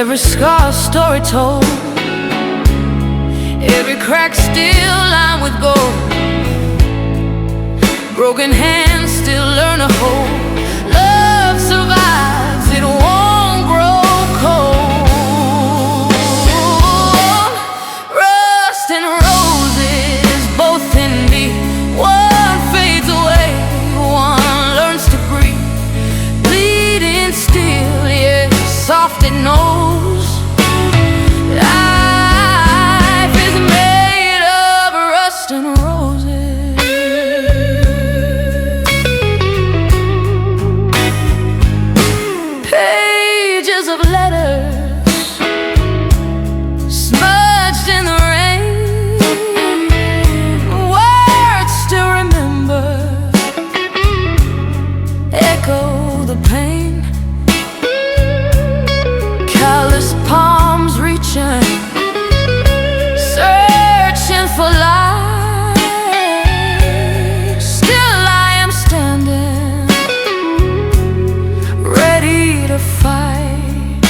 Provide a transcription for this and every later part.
Every scar a story told, every crack still lined with gold. Broken hands still learn to hold. Love survives, it won't grow cold. Rust and roses both in me. One fades away, one learns to breathe. Bleeding still, yet soft it knows. Life is made of rust and roses. Pages of letters smudged in the rain. Words still remember, echo the pain. Callous palms reaching, searching for light. Still I am standing, ready to fight.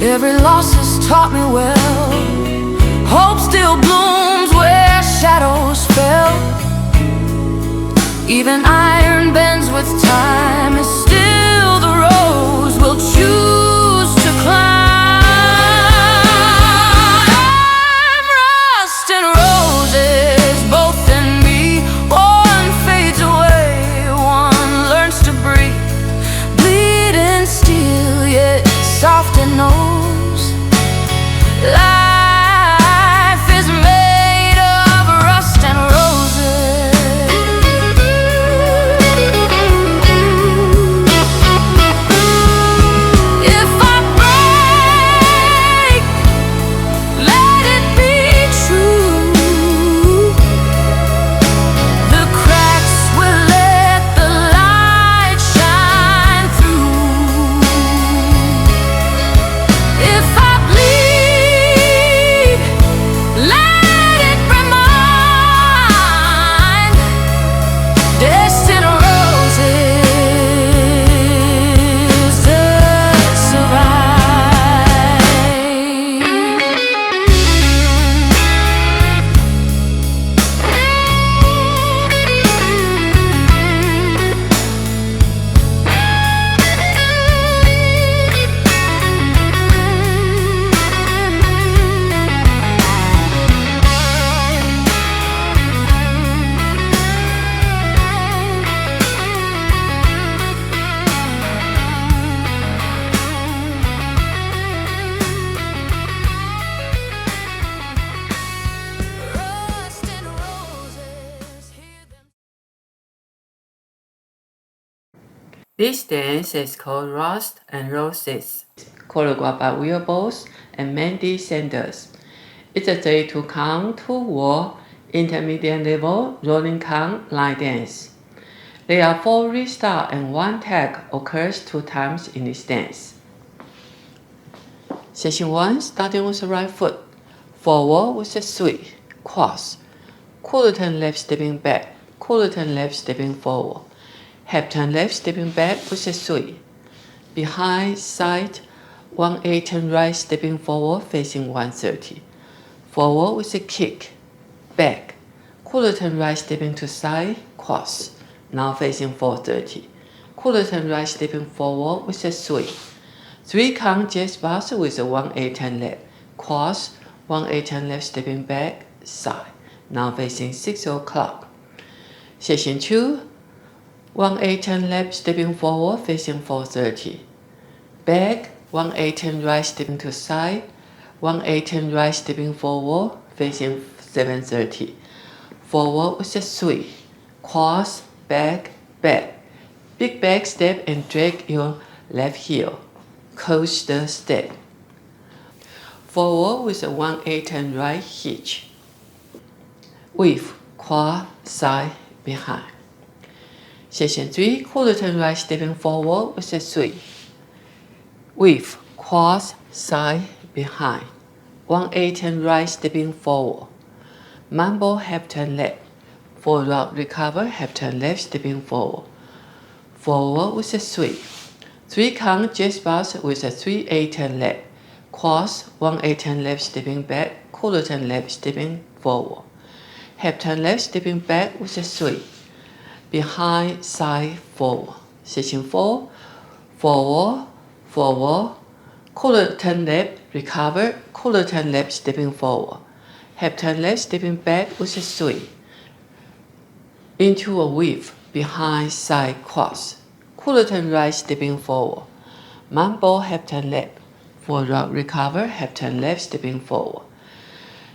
Every loss has taught me well. Hope still blooms where shadows fell. Even iron bends with time, and still the rose will choose to climb. Rust and roses both in me. One fades away, one learns to breathe. Bleeding still, yet soft and knows. Life is made of rust and roses. If I break, let it be true. The cracks will let the light shine through. If I bleed, let it remind destined roses that survive. Rust and roses, hear them. This dance is called Rust and Roses, choreographed by Yvonne and Mandy. It's a 32 count, 2 wall, intermediate level, rolling count, line dance. There are 4 restart and 1 tag occurs 2 times in this dance. Section 1, starting with the right foot, forward with a sweep, cross, quarter turn left stepping back, quarter turn left stepping forward, half turn left stepping back with a sweep, behind side, 1/8 turn right stepping forward facing 130, forward with a kick, back, quarter turn right stepping to side, cross, now facing 430, quarter turn right stepping forward with a sweep, 3 count jazz box with a 1/8 turn left, cross, 1/8 turn left stepping back, side, now facing 6 o'clock. Section 2, 1/8 turn left stepping forward facing 430, back, 1/8 turn right stepping to side, 1/8 turn right stepping forward facing 730, forward with a sweep, cross, back, back, big back step and drag your left heel, coaster step, forward with a 1/8 turn right hitch, weave, cross, side, behind. Section 3, quarter turn right stepping forward with a sweep, weave, cross, side, behind, 1/8 turn right stepping forward, mambo half turn left, forward recover half turn left stepping forward, forward with a sweep, 3 count jazz box with a 3/8 lap. Cross, 1/8 lap stepping back, quarter turn lap stepping forward. Half turn lap stepping back with a 3. Behind, side, forward. Section 4, forward, forward. Quarter turn lap, recover, quarter turn lap stepping forward. Half turn lap stepping back with a 3. Into a weave, behind, side, cross. Quarter turn right stepping forward. Mambo half turn left. Forward rock recover, half turn left stepping forward.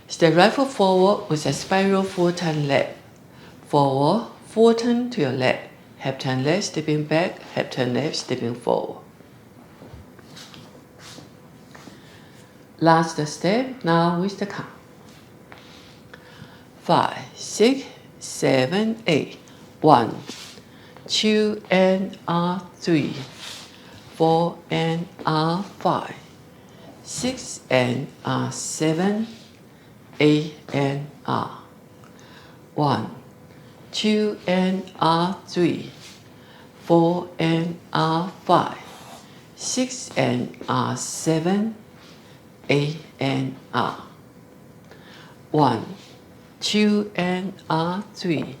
Step right foot forward with a spiral full turn left. Forward, full turn to your left. Half turn left stepping back, half turn left stepping forward. Last step, now with the count. 5, 6, 7, 8. 1, 2 and 3, 4 and 5, 6 and 7, 8 and 1, 2 and 3, 4 and 5, 6 and 7, 8 and 1, 2 and 3,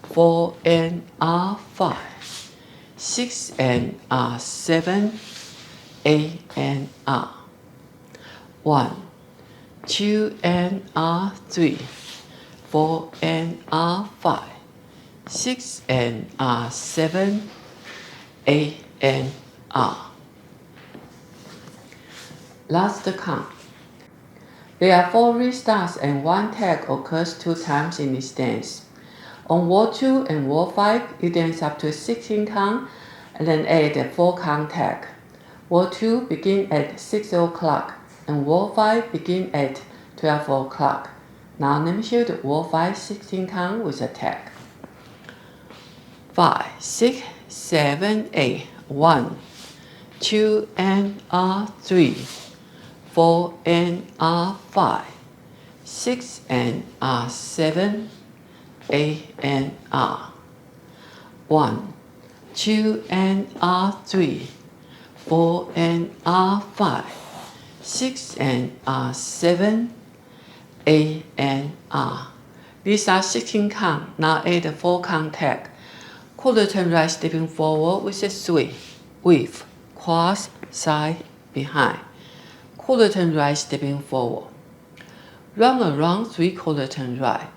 4 and 5, 6 and 7, 8 and 1, 2 and 3, 4 and 5, 6 and 7, 8 and Last count. There are 4 restarts and 1 tag occurs 2 times in this dance. On wall 2 and wall 5, you dance up to 16 count and then add a 4 count tag. Wall 2 begin at 6 o'clock and wall 5 begin at 12 o'clock. Now let me show you the wall 5 16 count with a tag. 5, 6, 7, 8. 1, 2 and 3, 4 and 5, 6 and 7, 8 and 1, 2 and 3, 4 and 5, 6 and 7, 8 and These are 16 count. Now add a 4 count tag. Quarter turn right stepping forward with a 3. Weave, cross, side, behind. Quarter turn right stepping forward. Round around 3 quarter turn right.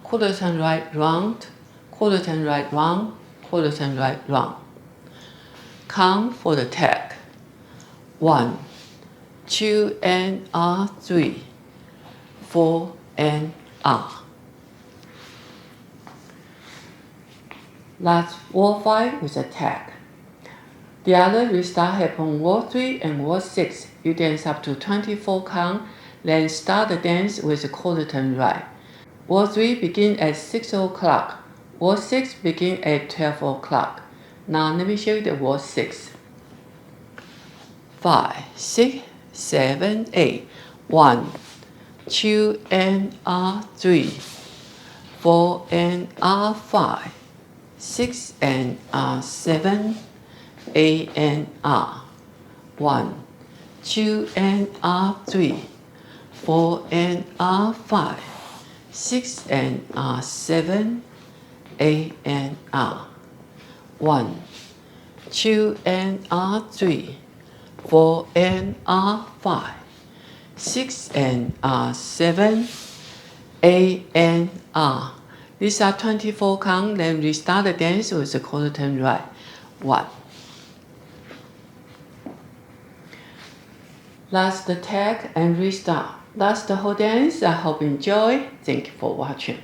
Quarter turn right round, quarter turn right round, quarter turn right round. Count for the tag. 1, 2 and 3, 4 and Last wall 5 with a tag. The other restart happen wall 3 and wall 6. You dance up to 24 count, then start the dance with a quarter turn right. Wall 3 begin at 6 o'clock. Wall 6 begin at 12 o'clock. Now let me show you the wall 6. 5, 6, 7, 8. 1, 2 and 3, 4 and 5, 6 and 7, 8 and 1, 2 and 3, 4 and 5, 6 and 7, 8 and 1, 2 and 3, 4 and 5, 6 and 7, 8 and These are 24 count. Then restart the dance with a quarter turn right. 1. Last tag and restart. That's the whole dance. I hope you enjoy. Thank you for watching.